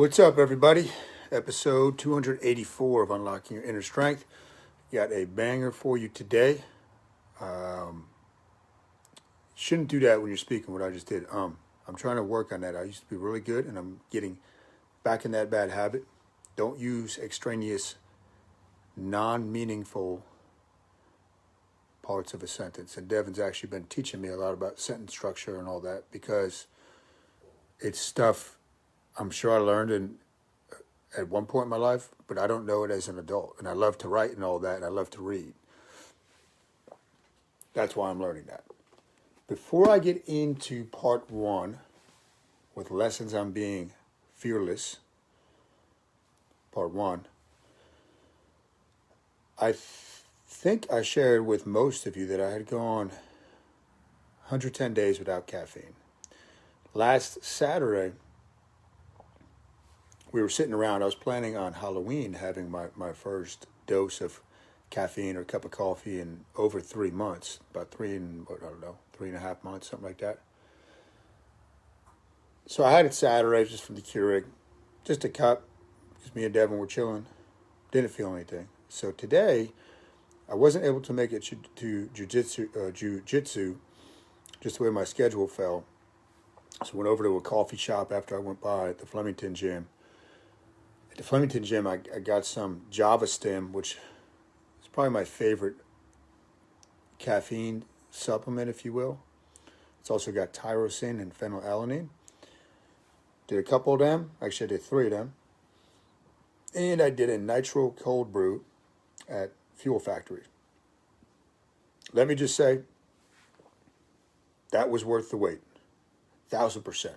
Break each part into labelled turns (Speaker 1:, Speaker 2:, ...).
Speaker 1: What's up, everybody? Episode 284 of Unlocking Your Inner Strength. Got a banger for you today. Shouldn't do that when you're speaking, what I just did. I'm trying to work on that. I used to be really good, and I'm getting back in that bad habit. Don't use extraneous, non-meaningful parts of a sentence. And Devin's actually been teaching me a lot about sentence structure and all that because it's stuff I'm sure I learned at one point in my life, but I don't know it as an adult. And I love to write and all that, and I love to read. That's why I'm learning that. Before I get into part one with lessons on being fearless, part one, I think I shared with most of you that I had gone 110 days without caffeine. Last Saturday, we were sitting around. I was planning on Halloween having my first dose of caffeine or cup of coffee in over 3 months, about 3.5 months, something like that. So I had it Saturday just from the Keurig, just a cup, because me and Devin were chilling. Didn't feel anything. So today, I wasn't able to make it to jiu-jitsu, just the way my schedule fell. So I went over to a coffee shop after I went by at the Flemington gym. At the Flemington gym, I got some Java Stem, which is probably my favorite caffeine supplement, if you will. It's also got tyrosine and phenylalanine. Did a couple of them. Actually, I did 3 of them. And I did a nitro cold brew at Fuel Factory. Let me just say, that was worth the wait. 1,000%.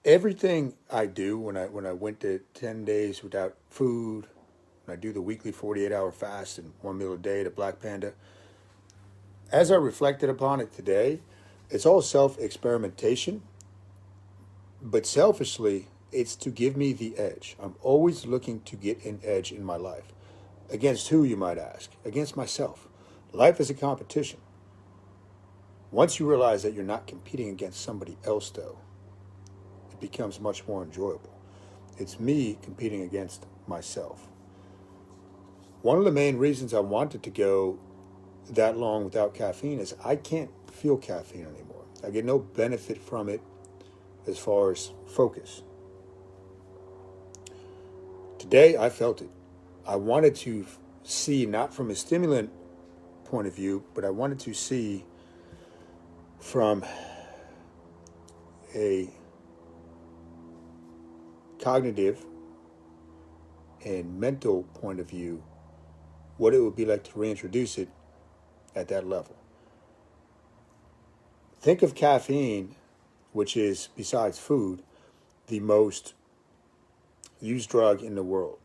Speaker 1: Everything I do when I went to 10 days without food, when I do the weekly 48-hour fast and 1 meal a day to Black Panda, as I reflected upon it today, it's all self-experimentation, but selfishly, it's to give me the edge. I'm always looking to get an edge in my life. Against who, you might ask? Against myself. Life is a competition. Once you realize that you're not competing against somebody else, though, it becomes much more enjoyable. It's me competing against myself. One of the main reasons I wanted to go that long without caffeine is I can't feel caffeine anymore. I get no benefit from it as far as focus. Today, I felt it. I wanted to see, not from a stimulant point of view, but I wanted to see from a cognitive and mental point of view what it would be like to reintroduce it at that level. Think of caffeine, which is, besides food, the most used drug in the world.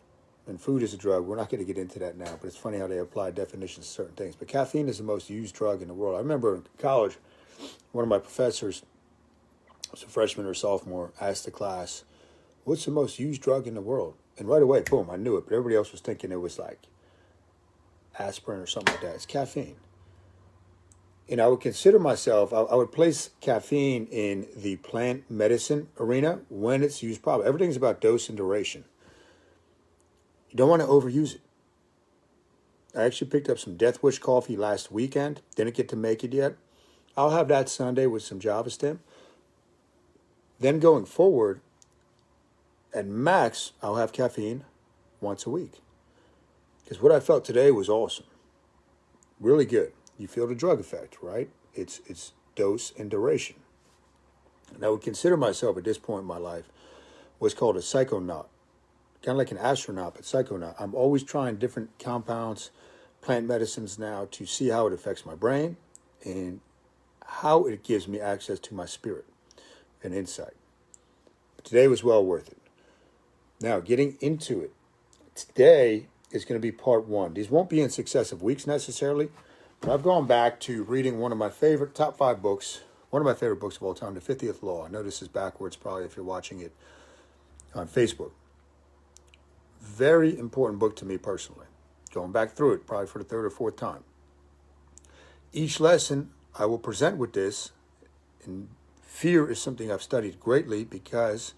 Speaker 1: And food is a drug. We're not going to get into that now, but it's funny how they apply definitions to certain things. But caffeine is the most used drug in the world. I remember in college, one of my professors, was a freshman or sophomore, asked the class, what's the most used drug in the world? And right away, boom, I knew it. But everybody else was thinking it was like aspirin or something like that. It's caffeine. And I would consider myself, I would place caffeine in the plant medicine arena when it's used properly. Everything's about dose and duration. You don't want to overuse it. I actually picked up some Death Wish coffee last weekend. Didn't get to make it yet. I'll have that Sunday with some Java Stem. Then going forward, at max, I'll have caffeine once a week. Because what I felt today was awesome. Really good. You feel the drug effect, right? It's dose and duration. And I would consider myself at this point in my life what's called a psychonaut. Kind of like an astronaut, but psychonaut. I'm always trying different compounds, plant medicines now to see how it affects my brain and how it gives me access to my spirit and insight. But today was well worth it. Now, getting into it. Today is going to be part one. These won't be in successive weeks necessarily, but I've gone back to reading one of my favorite top 5 books, one of my favorite books of all time, The 50th Law. I know this is backwards probably if you're watching it on Facebook. Very important book to me personally. Going back through it probably for the 3rd or 4th time. Each lesson I will present with this in Fear is something I've studied greatly because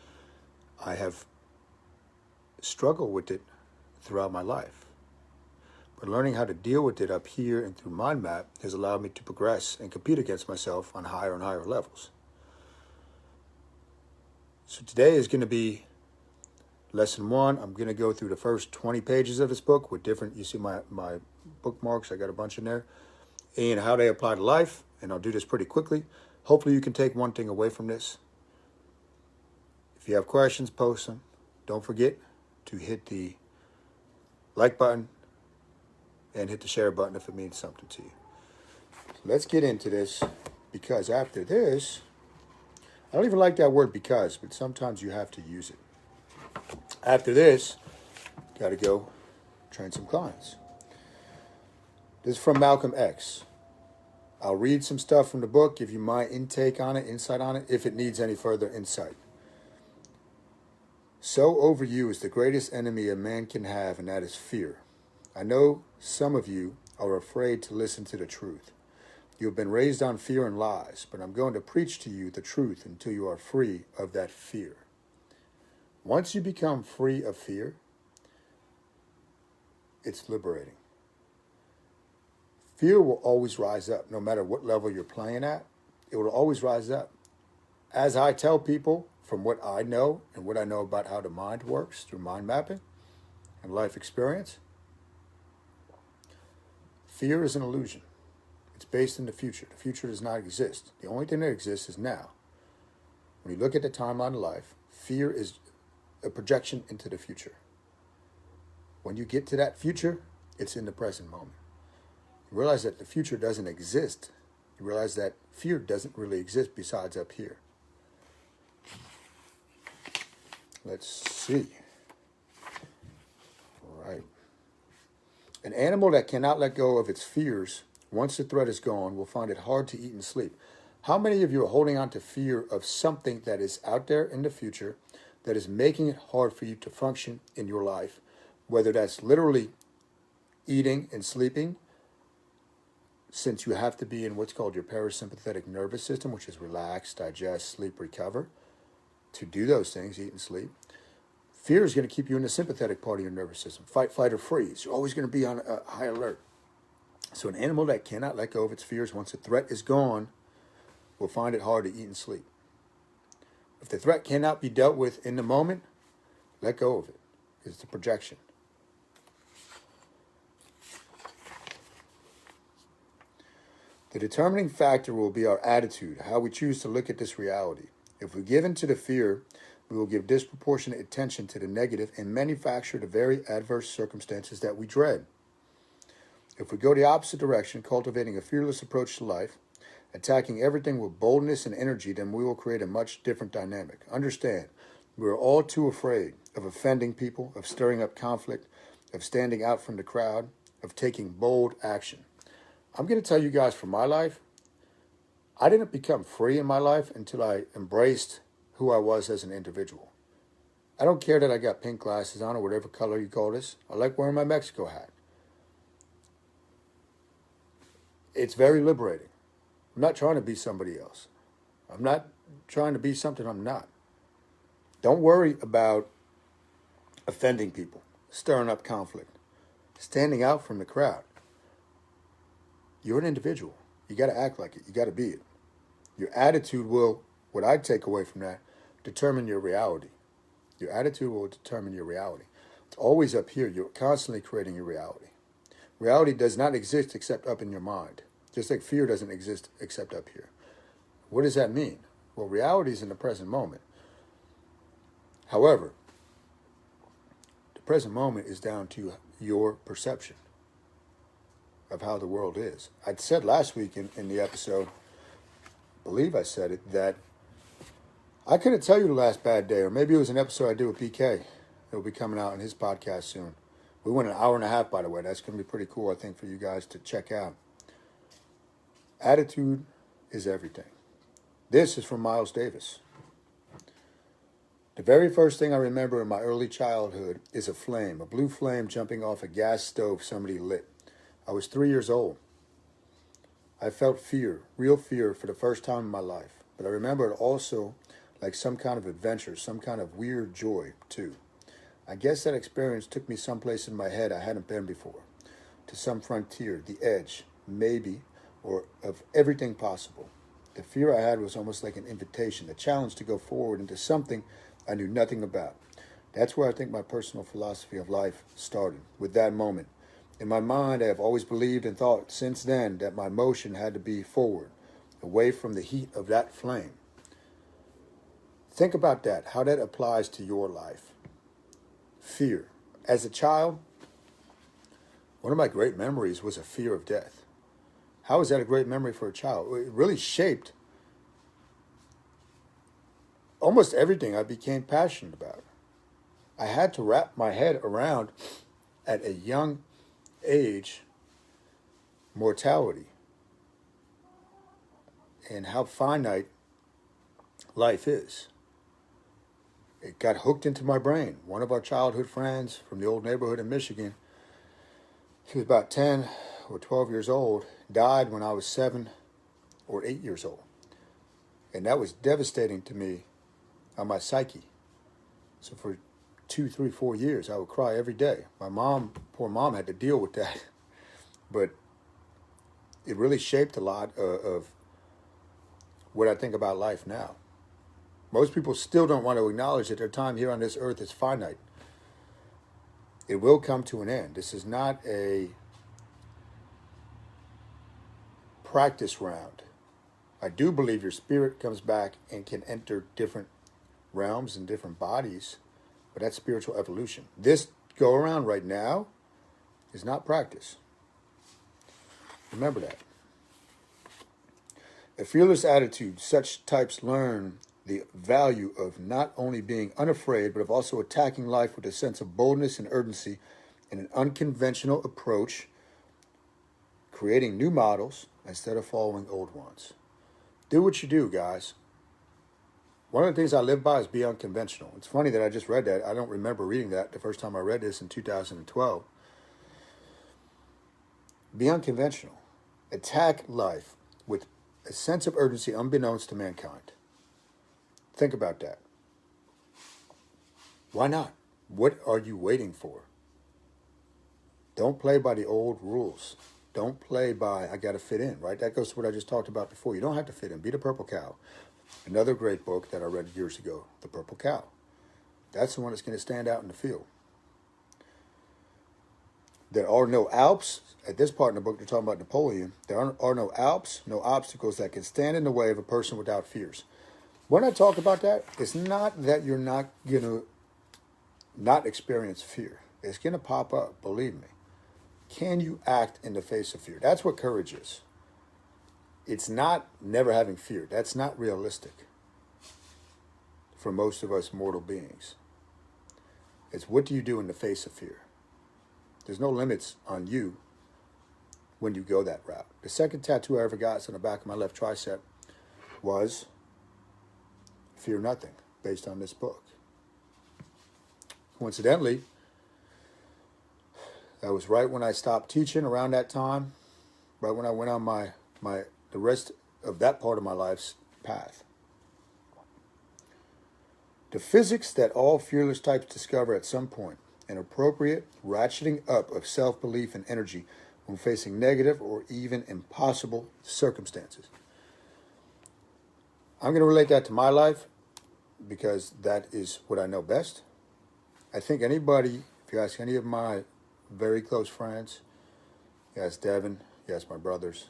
Speaker 1: I have struggled with it throughout my life. But learning how to deal with it up here and through Mind Map has allowed me to progress and compete against myself on higher and higher levels. So today is going to be lesson 1. I'm going to go through the first 20 pages of this book with different, you see my bookmarks, I got a bunch in there, and how they apply to life. And I'll do this pretty quickly. Hopefully you can take one thing away from this. If you have questions, post them. Don't forget to hit the like button and hit the share button if it means something to you. So let's get into this, because after this, I don't even like that word because, but sometimes you have to use it. After this, got to go train some clients. This is from Malcolm X. I'll read some stuff from the book, give you my insight on it, if it needs any further insight. So over you is the greatest enemy a man can have, and that is fear. I know some of you are afraid to listen to the truth. You have been raised on fear and lies, but I'm going to preach to you the truth until you are free of that fear. Once you become free of fear, it's liberating. Fear will always rise up, no matter what level you're playing at. It will always rise up. As I tell people from what I know and what I know about how the mind works through mind mapping and life experience, fear is an illusion. It's based in the future. The future does not exist. The only thing that exists is now. When you look at the timeline of life, fear is a projection into the future. When you get to that future, it's in the present moment. You realize that the future doesn't exist. You realize that fear doesn't really exist besides up here. Let's see. All right. An animal that cannot let go of its fears, once the threat is gone, will find it hard to eat and sleep. How many of you are holding on to fear of something that is out there in the future that is making it hard for you to function in your life, whether that's literally eating and sleeping, since you have to be in what's called your parasympathetic nervous system, which is relax, digest, sleep, recover, to do those things, eat and sleep. Fear is going to keep you in the sympathetic part of your nervous system. Fight, flight, or freeze. You're always going to be on high alert. So an animal that cannot let go of its fears once the threat is gone will find it hard to eat and sleep. If the threat cannot be dealt with in the moment, let go of it. It's the projection. The determining factor will be our attitude, how we choose to look at this reality. If we give in to the fear, we will give disproportionate attention to the negative and manufacture the very adverse circumstances that we dread. If we go the opposite direction, cultivating a fearless approach to life, attacking everything with boldness and energy, then we will create a much different dynamic. Understand, we are all too afraid of offending people, of stirring up conflict, of standing out from the crowd, of taking bold action. I'm going to tell you guys from my life, I didn't become free in my life until I embraced who I was as an individual. I don't care that I got pink glasses on or whatever color you call this. I like wearing my Mexico hat. It's very liberating. I'm not trying to be somebody else. I'm not trying to be something I'm not. Don't worry about offending people, stirring up conflict, standing out from the crowd. You're an individual. You got to act like it. You got to be it. Your attitude will, what I take away from that, determine your reality. Your attitude will determine your reality. It's always up here. You're constantly creating your reality. Reality does not exist except up in your mind. Just like fear doesn't exist except up here. What does that mean? Well, reality is in the present moment. However, the present moment is down to your perception of how the world is. I said last week in the episode, I believe I said it, that I couldn't tell you the last bad day, or maybe it was an episode I did with BK. It'll be coming out in his podcast soon. We went an hour and a half, by the way. That's going to be pretty cool, I think, for you guys to check out. Attitude is everything. This is from Miles Davis. The very first thing I remember in my early childhood is a flame, a blue flame jumping off a gas stove somebody lit. I was 3 years old. I felt fear, real fear, for the first time in my life. But I remember it also like some kind of adventure, some kind of weird joy, too. I guess that experience took me someplace in my head I hadn't been before, to some frontier, the edge, maybe, or of everything possible. The fear I had was almost like an invitation, a challenge to go forward into something I knew nothing about. That's where I think my personal philosophy of life started, with that moment. In my mind, I have always believed and thought since then that my motion had to be forward, away from the heat of that flame. Think about that, how that applies to your life. Fear. As a child, one of my great memories was a fear of death. How is that a great memory for a child? It really shaped almost everything I became passionate about. I had to wrap my head around, at a young age, mortality and how finite life is. It got hooked into my brain. One of our childhood friends from the old neighborhood in Michigan, he was about 10 or 12 years old, died when I was 7 or 8 years old. And that was devastating to me on my psyche. So for 2, 3, 4 years, I would cry every day. My mom, poor mom, had to deal with that. But it really shaped a lot of what I think about life now. Most people still don't want to acknowledge that their time here on this earth is finite. It will come to an end. This is not a practice round. I do believe your spirit comes back and can enter different realms and different bodies, but that's spiritual evolution. This go around right now is not practice. Remember that. A fearless attitude, such types learn the value of not only being unafraid, but of also attacking life with a sense of boldness and urgency in an unconventional approach, creating new models instead of following old ones. Do what you do, guys. One of the things I live by is be unconventional. It's funny that I just read that. I don't remember reading that the first time I read this in 2012. Be unconventional. Attack life with a sense of urgency unbeknownst to mankind. Think about that. Why not? What are you waiting for? Don't play by the old rules. Don't play by, I got to fit in, right? That goes to what I just talked about before. You don't have to fit in. Be the Purple Cow. Another great book that I read years ago, The Purple Cow. That's the one that's going to stand out in the field. There are no Alps. At this part in the book, they're talking about Napoleon. There are no Alps, no obstacles that can stand in the way of a person without fears. When I talk about that, it's not that you're not going to not experience fear. It's going to pop up, believe me. Can you act in the face of fear? That's what courage is. It's not never having fear. That's not realistic for most of us mortal beings. It's what do you do in the face of fear? There's no limits on you when you go that route. The second tattoo I ever got on the back of my left tricep was Fear Nothing, based on this book. Coincidentally, that was right when I stopped teaching, around that time, right when I went on the rest of that part of my life's path. The physics that all fearless types discover at some point, an appropriate ratcheting up of self-belief and energy when facing negative or even impossible circumstances. I'm going to relate that to my life because that is what I know best. I think anybody, if you ask any of my very close friends, you ask Devin, you ask my brothers,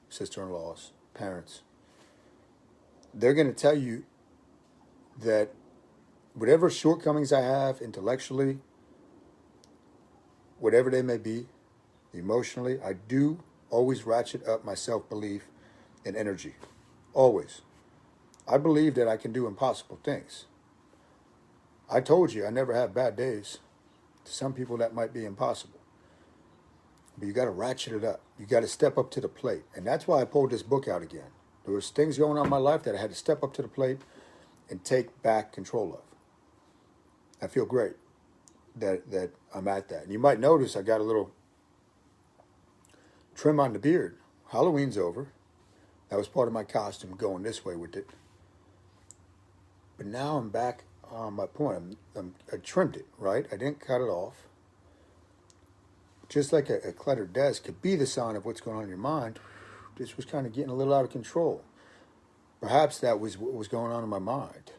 Speaker 1: sister-in-laws, parents, they're going to tell you that whatever shortcomings I have intellectually, whatever they may be, emotionally, I do always ratchet up my self-belief and energy. Always. I believe that I can do impossible things. I told you I never have bad days. To some people that might be impossible. But you got to ratchet it up. You got to step up to the plate. And that's why I pulled this book out again. There was things going on in my life that I had to step up to the plate and take back control of. I feel great that I'm at that. And you might notice I got a little trim on the beard. Halloween's over. That was part of my costume going this way with it. But now I'm back on my point. I trimmed it, right? I didn't cut it off. Just like a cluttered desk could be the sign of what's going on in your mind, this was kind of getting a little out of control. Perhaps that was what was going on in my mind.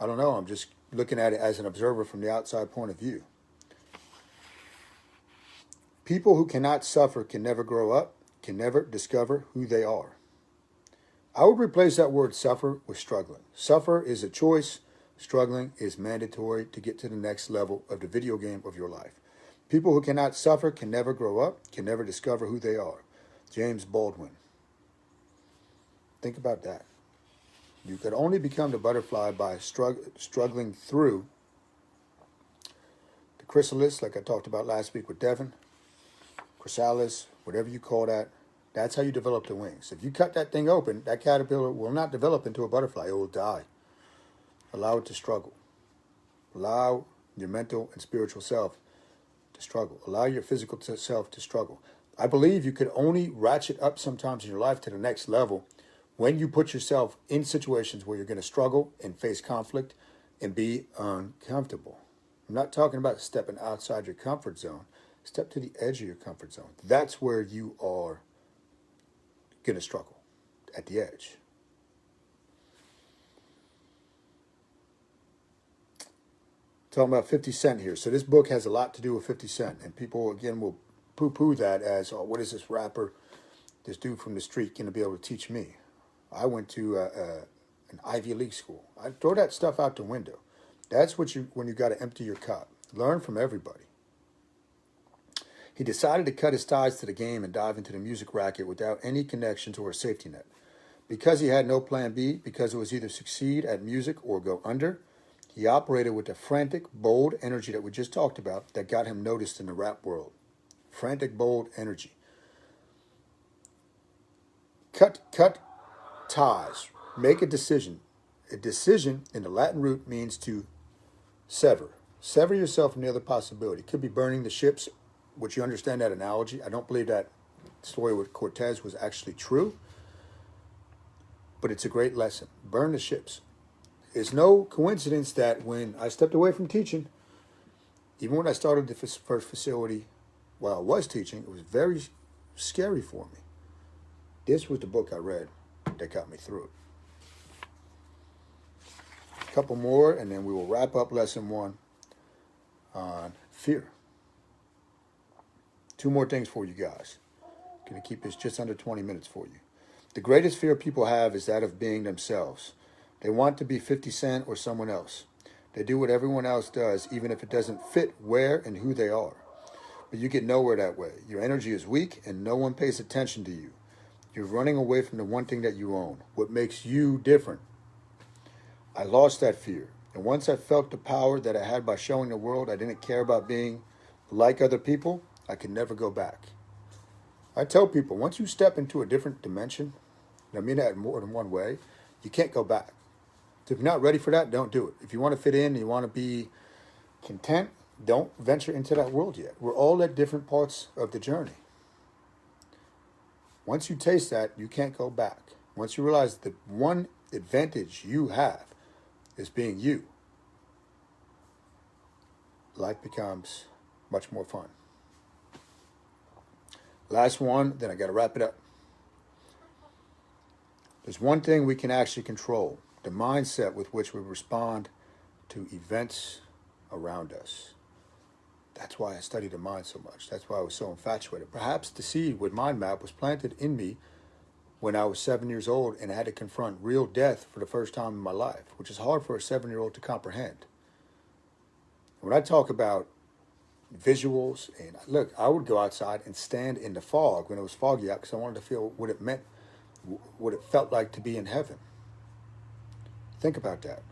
Speaker 1: I don't know. I'm just looking at it as an observer from the outside point of view. People who cannot suffer can never grow up, can never discover who they are. I would replace that word suffer with struggling. Suffer is a choice. Struggling is mandatory to get to the next level of the video game of your life. People who cannot suffer can never grow up, can never discover who they are. James Baldwin. Think about that. You could only become the butterfly by struggling through the chrysalis, like I talked about last week with Devin, chrysalis, whatever you call that. That's how you develop the wings. If you cut that thing open, that caterpillar will not develop into a butterfly. It will die. Allow it to struggle. Allow your mental and spiritual self to struggle. Allow your physical self to struggle. I believe you could only ratchet up sometimes in your life to the next level when you put yourself in situations where you're going to struggle and face conflict and be uncomfortable. I'm not talking about stepping outside your comfort zone. Step to the edge of your comfort zone. That's where you are going to struggle, at the edge. Talking about 50 Cent here. So this book has a lot to do with 50 Cent. And people, again, will poo-poo that as, oh, what is this rapper, this dude from the street going to be able to teach me? I went to an Ivy League school. I throw that stuff out the window. That's what when you got to empty your cup. Learn from everybody. He decided to cut his ties to the game and dive into the music racket without any connections or a safety net. Because he had no plan B, because it was either succeed at music or go under, he operated with the frantic, bold energy that we just talked about that got him noticed in the rap world. Frantic, bold energy. Cut ties. Make a decision. A decision in the Latin root means to sever. Sever yourself from the other possibility. It could be burning the ships, which you understand that analogy. I don't believe that story with Cortez was actually true, but it's a great lesson. Burn the ships. It's no coincidence that when I stepped away from teaching, even when I started the first facility while I was teaching, it was very scary for me. This was the book I read that got me through it. A couple more, and then we will wrap up lesson 1 on fear. 2 more things for you guys. Going to keep this just under 20 minutes for you. The greatest fear people have is that of being themselves. They want to be 50 Cent or someone else. They do what everyone else does, even if it doesn't fit where and who they are. But you get nowhere that way. Your energy is weak and no one pays attention to you. You're running away from the one thing that you own, what makes you different. I lost that fear. And once I felt the power that I had by showing the world I didn't care about being like other people, I could never go back. I tell people, once you step into a different dimension, and I mean that in more than one way, you can't go back. So if you're not ready for that, don't do it. If you want to fit in, you want to be content, don't venture into that world yet. We're all at different parts of the journey. Once you taste that, you can't go back. Once you realize the one advantage you have is being you, life becomes much more fun. Last one, then I got to wrap it up. There's one thing we can actually control, the mindset with which we respond to events around us. That's why I studied the mind so much. That's why I was so infatuated. Perhaps the seed with Mind Map was planted in me when I was 7 years old and I had to confront real death for the first time in my life, which is hard for a 7-year-old to comprehend. When I talk about visuals, and look, I would go outside and stand in the fog when it was foggy out because I wanted to feel what it meant, what it felt like to be in heaven. Think about that.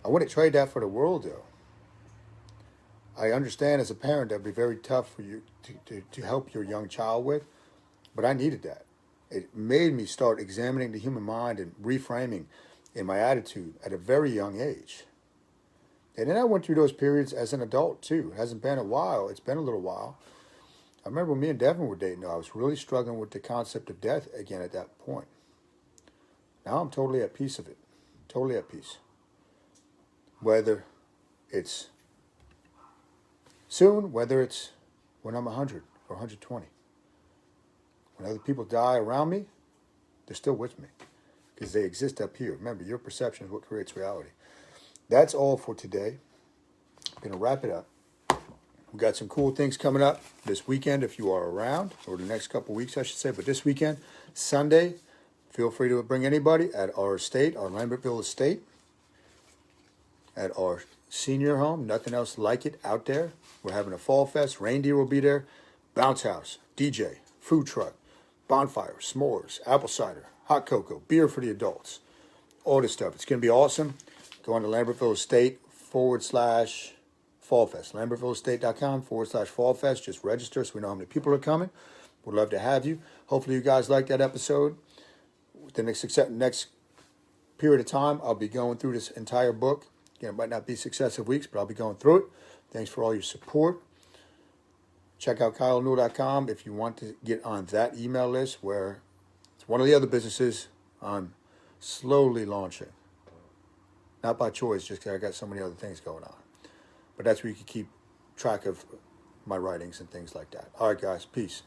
Speaker 1: I wouldn't trade that for the world, though. I understand as a parent that would be very tough for you to help your young child with, but I needed that. It made me start examining the human mind and reframing in my attitude at a very young age. And then I went through those periods as an adult, too. It hasn't been a while. It's been a little while. I remember when me and Devin were dating, I was really struggling with the concept of death again at that point. Now I'm totally at peace of it. Totally at peace. Whether it's soon, whether it's when I'm 100 or 120. When other people die around me, they're still with me because they exist up here. Remember, your perception is what creates reality. That's all for today. I'm going to wrap it up. We've got some cool things coming up this weekend if you are around, or the next couple weeks, I should say. But this weekend, Sunday, feel free to bring anybody at our estate, our Lambertville estate, at our senior home. Nothing else like it out there. We're having a fall fest. Reindeer will be there. Bounce house, DJ, food truck, bonfire, s'mores, apple cider, hot cocoa, beer for the adults. All this stuff. It's going to be awesome. Go on to Lambertville Estate /Fall Fest. LambertvilleEstate.com /Fall Fest. Just register so we know how many people are coming. We'd love to have you. Hopefully you guys like that episode. The next period of time, I'll be going through this entire book. Again, it might not be successive weeks, but I'll be going through it. Thanks for all your support. Check out KyleNewell.com if you want to get on that email list, where it's one of the other businesses I'm slowly launching. Not by choice, just because I got so many other things going on. But that's where you can keep track of my writings and things like that. All right, guys. Peace.